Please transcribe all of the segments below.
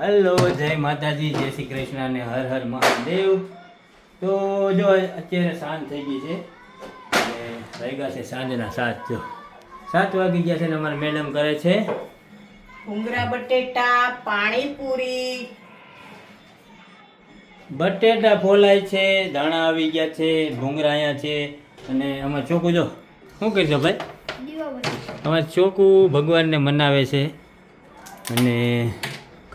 Hello, જય માતાજી, જય શ્રી કૃષ્ણ અને હર હર મહાદેવ. તો જો અત્યારે સાંજ થઈ ગઈ છે અને વાગ્યા છે સાંજના 7. જો 7 વાગી ગયા છે ને અમારા મેડમ કરે છે ભૂંગળા બટેટા પાણીપુરી. બટેટા ફોલાય છે, ધાણા આવી ગયા છે, ભૂંગળા અહીંયા છે અને અમારે ચોકું જો શું કરશો ભાઈ? અમારે ચોકું ભગવાનને મનાવે છે અને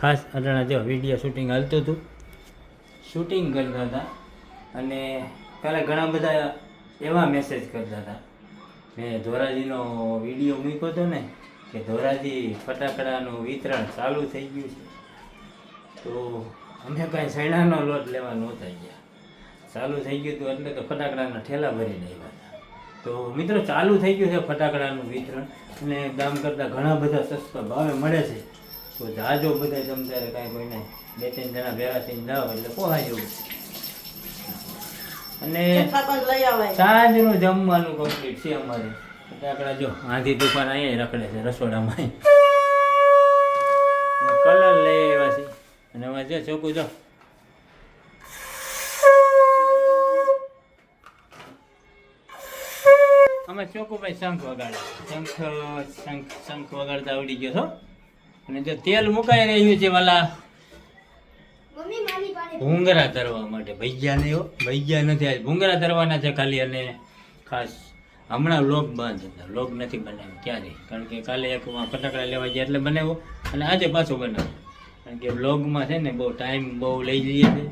ખાસ અટાણા જો વિડીયો શૂટિંગ હાલતું હતું, શૂટિંગ કરતા હતા અને કાલે ઘણા બધા એવા મેસેજ કરતા હતા. મેં ધોરાજીનો વિડીયો મૂક્યો હતો ને કે ધોરાજી ફટાકડાનું વિતરણ ચાલુ થઈ ગયું છે. તો અમે કાંઈ સૈણાનો લોટ લેવા નહોતા ગયા, ચાલુ થઈ ગયું હતું એટલે તો ફટાકડાના ઠેલા ભરીને આવ્યા હતા. તો મિત્રો ચાલુ થઈ ગયું છે ફટાકડાનું વિતરણ અને ગામ કરતાં ઘણા બધા સસ્તા ભાવે મળે છે. તો જાજો બધા તમે ત્યારે કાંઈ કોઈને 2-3 જણા ભેગા થઈને જાઓ એટલે પોહાય એવું. અને સાંજનું જમવાનું કમ્પ્લીટ છે અમારે. ફટાકડા જો આંધી દુકાન અહીંયા રખડે છે રસોડામાં, કલર લઈ આવ્યા છે અને અમારે જો ચોખ્ખું જો અમે ચોખ્ખુભાઈ શંખ વગાડે, શંખ વગાડતા આવડી ગયો છો. અને જો તેલ મુકાઈ રહ્યું છે વાલા ભૂંગરા તરવા માટે. ભૈયા નહીં હો, ભૈયા નથી, આજ ભૂંગરા તરવાના છે ખાલી. અને ખાસ હમણાં લોગ બંધ હતા, લોગ નથી બનાવ્યો ક્યારે, કારણ કે કાલે એક ફટાકડા લેવા ગયા એટલે બનાવ્યો અને આજે પાછો બનાવ્યો, કારણ કે બ્લોગમાં છે ને બહુ ટાઈમ બહુ લઈ જઈએ છે.